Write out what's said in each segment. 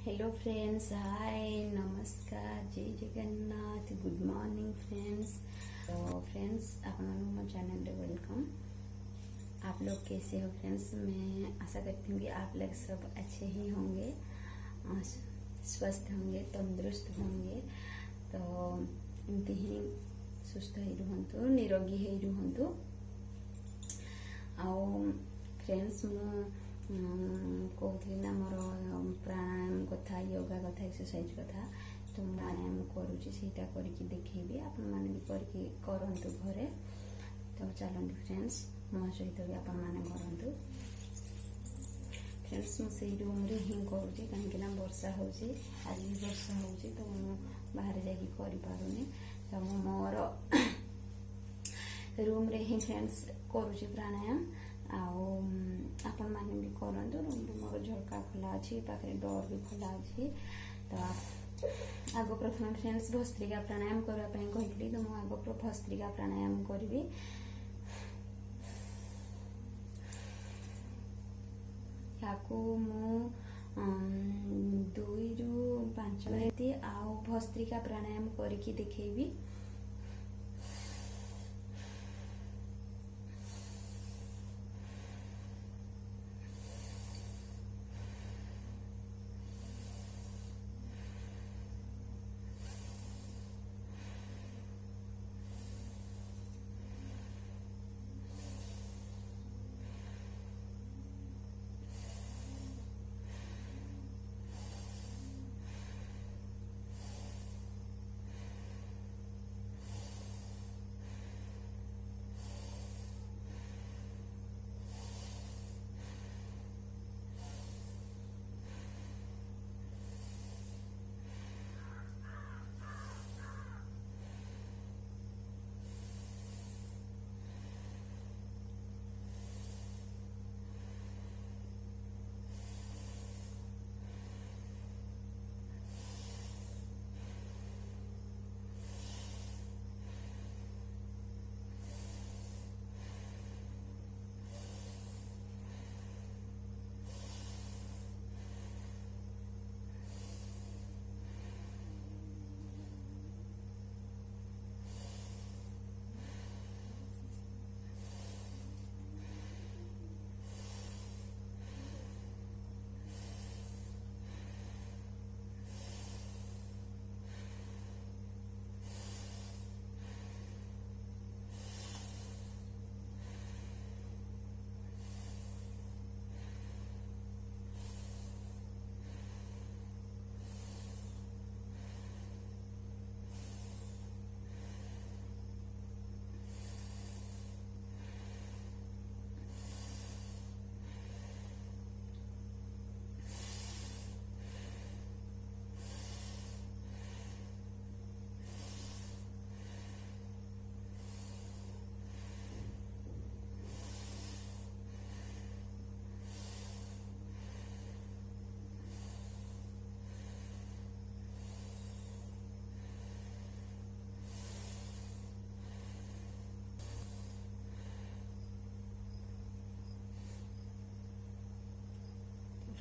Hello friends, हाय, नमस्कार, जय Jagannath, good morning friends. तो फ्रेंड्स, आप मो चैनल रे वेलकम। आप लोग कैसे हो फ्रेंड्स? मैं आशा करती हूँ कि आप लोग सब अच्छे ही होंगे, स्वस्थ होंगे, तंदुरुस्त होंगे। तो एमती ही सुस्थ ही रुहंतु, निरोगी ही रुहंतु। आउ फ्रेंड्स, कहती ना मोर प्राणायाम कथा, योगा कथा, एक्सरसाइज कथा तो प्राणायाम करुँची सेटा करके देखेबी, आपण माने भी करके करंतु घरे। तो चलते फ्रेंड्स, मो सहित भी आपण माने करंतु। फ्रेंड्स, मुझे रूम रे ही करुँची कहीं वर्षा होची, आज भी वर्षा होची तो मु बाहर जाके करि पारुनी। तो मोर रूम रे ही फ्रेंड्स करुँची प्राणायाम। आपण माने भी करंतु। रूम रे मोर झरका खोला अछि, पाखे डोर भी खोला अछि। तो आगो प्रथम फ्रेंड्स भस्त्रिका प्राणायाम करबा पई कहितली, तो मु आगो भस्त्रिका प्राणायाम करबी। याकू मु 2 ରୁ 5 मिनिट आउ भस्त्रिका प्राणायाम करके देखेबी।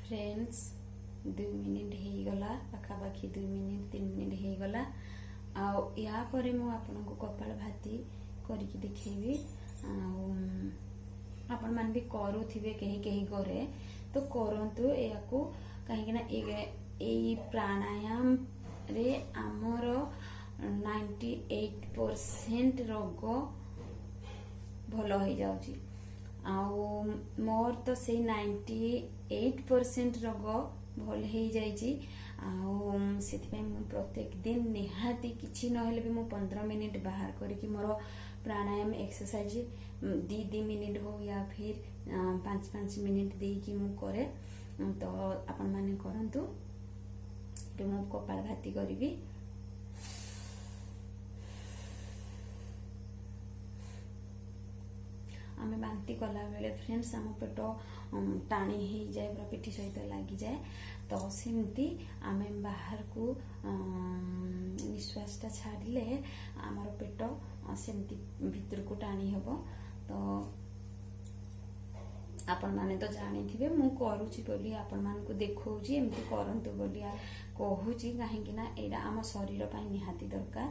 फ्रेंड्स, 2 मिनिट हो गला, पाखापाखि 2 मिनिट 3 मिनिट हो गला। या परे मु आपन को कपाल भाती करके देखेबी। आपण मान भी करूथिबे कहीं कहीं करे तो करंतु याकू, कहीं ना ए प्राणायाम रे आमर 98% रोग भल हो जाउची। मोर तो से 98% रोग भल हो जाइए। प्रत्येक दिन निहाती किछि नहेले भी मु 15 मिनिट बाहर करके मोर प्राणायाम एक्सरसाइज 2 मिनिट हो या फिर 5 मिनिट देकी मु करे। तो आपण माने करंतु। मु कपाल भाती करबी। आमे बांती कला बेले फ्रेंड्स आम पेट टाणी हो जाए, पूरा पिठी सहित लगी जाए। तो सेमती आमे बाहर को निश्वास टा छाड़िले आमर पेट सेमती भीतर को टाणी हबो। तो आपण माने तो जानिथिबे मु करूची बोली आपण मानकु देखौची एमती करंतु बोली कहूची काहेकि ना एडा आम शरीर पई निहाती दरकार।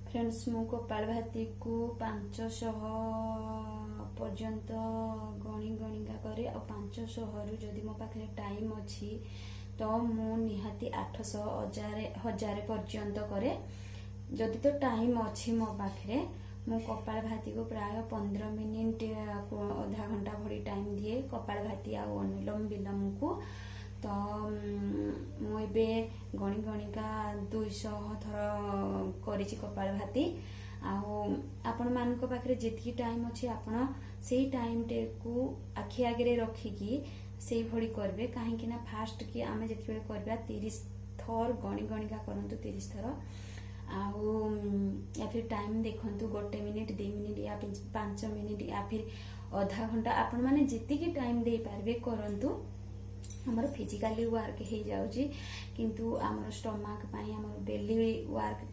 फ्रेंड्स मु कपालभाति को 500 पर्यंत गणी गणिका करे और 500 रु जदि मो पाखे टाइम अच्छी तो मु निहाती 800 1000 पर्यंत करे। जदि तो टाइम अच्छी मो पाखे मु कपालभाति को प्राय 15 मिनिट आधा घंटा भरी टाइम दिए कपालभाति आ अनुलोम विलोम को। तो मुझे गणी गणिका 200 थर करिछि कपालभाति। आपण मानक पाखरे जेतिकी टाइम अच्छी आपण से टाइम टे को आखि आगे रखिकी से भली करबे काहेकि ना फास्ट कि आमे जेति बेले करबा 30 थर गणी गणिका करंतु 30 थर या फिर टाइम देखंतु 1 मिनिट 2 मिनिट या 5 मिनिट या फिर आधा घंटा आपण माने जेतिकी टाइम दे पारबे करंतु। हमर फिजिकली वर्क हो जाउची किंतु हमर स्टमक पाई हमर बेली वर्क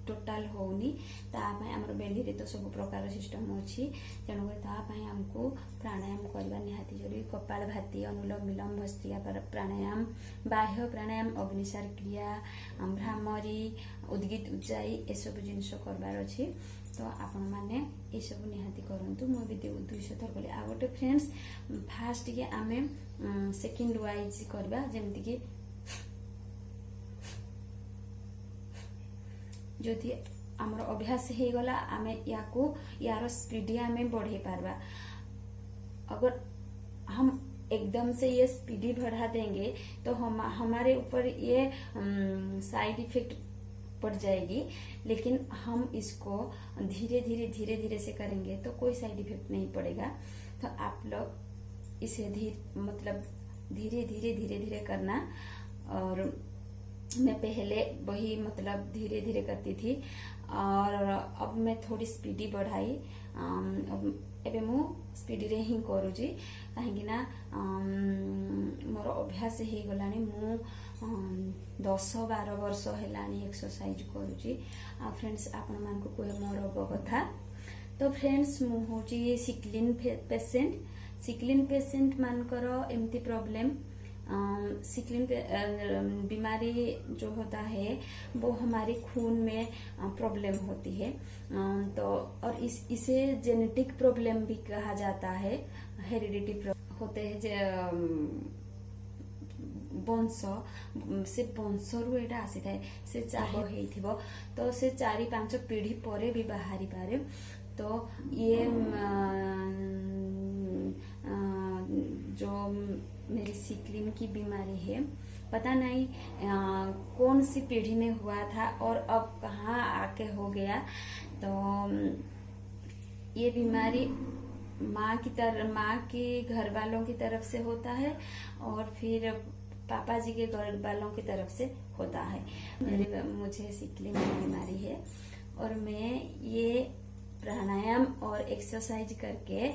टोटाल होनी तापाई हमर बेली रे तो सब प्रकार सिस्टम अछि तेणु तापाई हमको प्राणायाम करबा निहाती जरूरी। कपालभाति अनुलोम विलोम भस्त्रिका प्राणायाम बाह्य प्राणायाम अग्निसार क्रिया भ्रामरी उद्गित उज्जाई ए सब जिनिस करबार अछि। तो आपण माने ए सब निहाती करंतु मो भी 200 थर कले। आ गोटे फ्रेंड्स फास्ट के आमे सेकंड वाइज करबा जेमति कि जदि हमर अभ्यास हे गला आमे याको यार स्पीड आमे बढ़े पारबा। अगर हम एकदम से ये स्पीड बढ़ा देंगे तो हमारे ऊपर ये साइड इफेक्ट पड़ जाएगी। लेकिन हम इसको धीरे धीरे से करेंगे तो कोई साइड इफेक्ट नहीं पड़ेगा। तो आप लोग इसे धीरे धीरे करना। और मैं पहले वही धीरे धीरे करती थी और अब मैं थोड़ी स्पीडी बढ़ाई। अब एबे मु स्पीड रे ही करूची काहेकि ना मोर अभ्यास हे गलानी। मु 10-12 वर्ष हेलानी एक्सरसाइज करूची। आ फ्रेंड्स आपण मान को कोहे मोर रोग कथा। तो फ्रेंड्स मु होची सिक्लिन पेशेंट मान करो एमती प्रॉब्लम सिकलिन बीमारी जो होता है वो हमारे खून में प्रॉब्लम होती है। तो और इसे जेनेटिक प्रॉब्लम भी कहा जाता है। हेरिडिटी होते हैं बंश से बंशरू एटा आसी थाए से चाहे हेइथिबो तो से 4-5 पीढ़ी परे भी बाहरी पारे। तो ये जो मेरी सिकलिन की बीमारी है पता नहीं कौन सी पीढ़ी में हुआ था और अब कहाँ आके हो गया। तो ये बीमारी माँ के घर वालों की तरफ से होता है और फिर पापा जी के घर वालों की तरफ से होता है। मुझे सिकलिन की बीमारी है और मैं ये प्राणायाम और एक्सरसाइज करके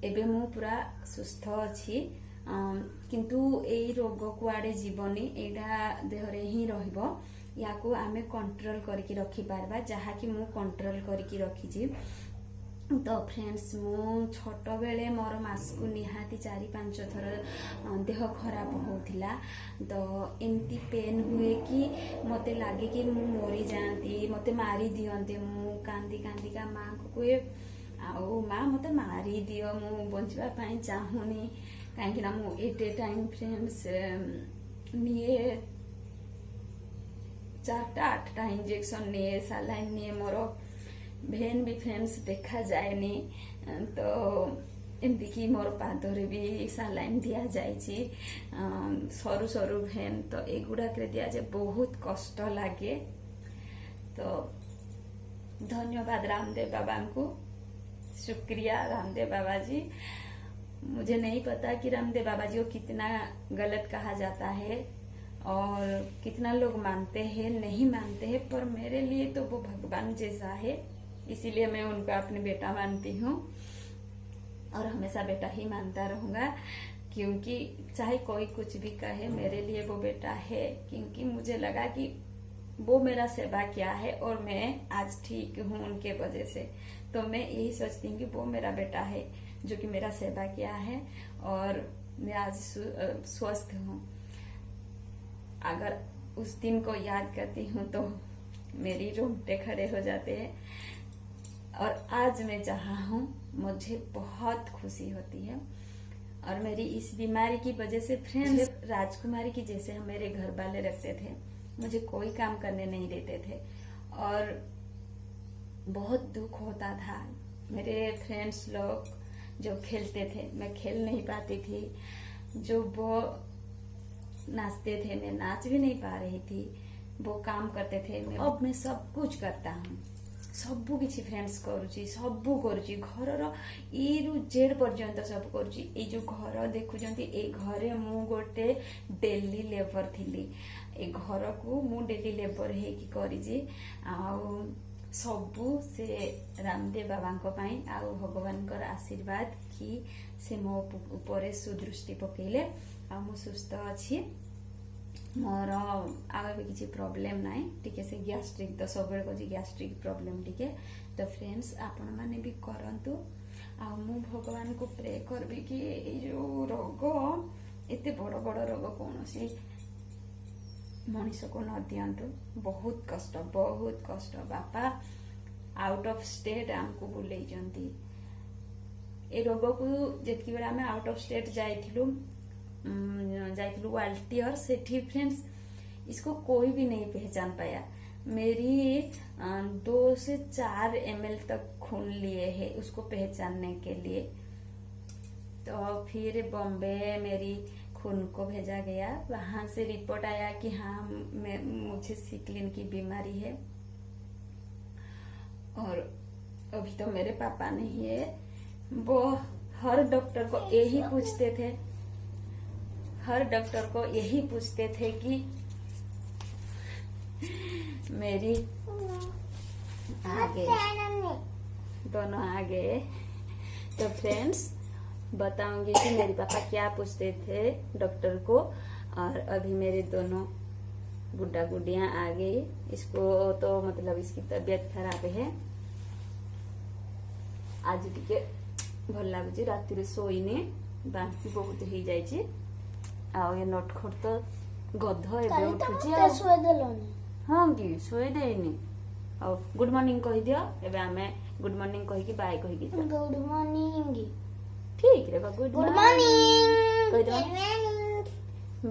एबे मु पूरा सुस्थ अच्छी। किंतु एई रोग कुआडे जीवनी एटा देहरे ही रहिबो। याकू आमे कंट्रोल करके रखी पारबा जहा कि मु कंट्रोल करके रखी। तो फ्रेंड्स मु छोट बेले मोर मास को निहाती 4-5 थर देह खराब होतिला। तो एमती पेन हुए कि मते लागे कि मु मरी जाती, मते मारी दियंते। मु कांदी कांदी का माँ को कहे आउ माँ मते मारी दियो, मु बंचवा पाई चाहुनी कहीं ना मु एट ए टाइम फ्रेंड्स निये 4-8टा इंजेक्शन निये, सालाइन निये, मोर भेन भी फ्रेंड्स देखा जाएनी। तो एमती कि मोर पादरे भी सालाइन दिया जाइछि सरू सरू भेन। तो एगुड़ा दिया जाए बहुत कष्ट लागे। तो धन्यवाद रामदेव बाबा को, शुक्रिया रामदेव बाबा जी। मुझे नहीं पता कि रामदेव बाबा जी को कितना गलत कहा जाता है और कितना लोग मानते हैं नहीं मानते हैं, पर मेरे लिए तो वो भगवान जैसा है। इसीलिए मैं उनका अपने बेटा मानती हूँ और हमेशा बेटा ही मानता रहूंगा। क्योंकि चाहे कोई कुछ भी कहे मेरे लिए वो बेटा है। क्योंकि मुझे लगा कि वो मेरा सेवा किया है और मैं आज ठीक हूँ उनके वजह से। तो मैं यही सोचती हूँ कि वो मेरा बेटा है जो कि मेरा सेवा किया है और मैं आज स्वस्थ हूँ। अगर उस दिन को याद करती हूँ तो मेरी रोंगटे खड़े हो जाते हैं। और आज मैं जहाँ हूँ मुझे बहुत खुशी होती है। और मेरी इस बीमारी की वजह से फ्रेंड्स राजकुमारी की जैसे हम मेरे घर वाले रखते थे, मुझे कोई काम करने नहीं देते थे और बहुत दुख होता था। मेरे फ्रेंड्स लोग जो खेलते थे मैं खेल नहीं पाती थी, जो वो नाचते थे मैं नाच भी नहीं पा रही थी, वो काम करते थे मैं। अब मैं सब कुछ करता हूँ, सबू किसी फ्रेंड्स करुची, सबू करुची, घरर ए रु जेड पर्यंत सब करुची। ए जो घर देखुचंती ए घरे मु गोटे डेली लेबर थिली। ए घर को मु डेली लेबर हे की करिजी। आउ सबू से रामदेव बाबा को पाई आउ भगवान कर आशीर्वाद कि से मो ऊपर सुदृष्टि पकेले आ मु सुस्थ अच्छी। मोर आगे भी किसी प्रॉब्लम नाई टिके से गैस्ट्रिक तो सब को गैस्ट्रिक प्रॉब्लम टिके। तो फ्रेंड्स आपण माने भी करंतु आ मु भगवान को प्रे करबी कि ए जो रोग एते बड़ बड़ रोग कौन सी मनीष को न दियंतु। बहुत कष्ट। बापा आउट ऑफ स्टेट आमको बुले जंती। ए रोग को जेतकी बेला में आउट ऑफ स्टेट जाइथिलु वाल्टियर सेठी फ्रेंड्स इसको कोई भी नहीं पहचान पाया। मेरी 2 से 4 ml तक खून लिए है उसको पहचानने के लिए। तो फिर बॉम्बे मेरी खून को भेजा गया, वहां से रिपोर्ट आया कि हाँ मुझे सिकलिन की बीमारी है। और अभी तो मेरे पापा नहीं है, वो हर डॉक्टर को यही पूछते थे, कि मेरी आगे दोनों आगे। तो फ्रेंड्स बताऊंगी कि मेरे पापा क्या पूछते थे डॉक्टर को। और अभी मेरे दोनों गुड्डा गुड्डियां आ गई। इसको तो मतलब इसकी तबीयत खराब है, आज टिके भल लगुच, राति सोईने बांकी बहुत हो जाइए। ଆଉ ଏ ନଟଖଟ ତ ଗଧ ଏବେ କାଲି ତ ଉଠୁଛି ମତେ ଆଉ ଶୋଇ ଦେଲନି। ହଁ କି ଶୋଇ ଦେଇନି ଆଉ ଗୁଡ ମର୍ଣ୍ଣିଂ କହିଦିଅ ଏବେ ଆମେ ଗୁଡ ମର୍ଣ୍ଣିଂ କହିକି ବାଏ କହିକି ଯିବା ଗୁଡ ମର୍ଣ୍ଣିଂ। ଠିକ ରେ ବା ଗୁଡ ଗୁଡ ମର୍ଣ୍ଣିଂ କହିଦବା morning.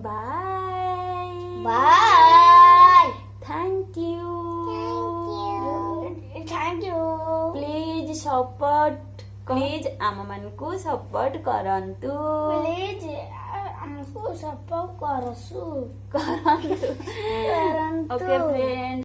Bye bye. Thank you thank you. Please support please आम मान को सपोर्ट करंतु प्लीज हमको सपोर्ट करसु। करंतु करंतु। Okay friend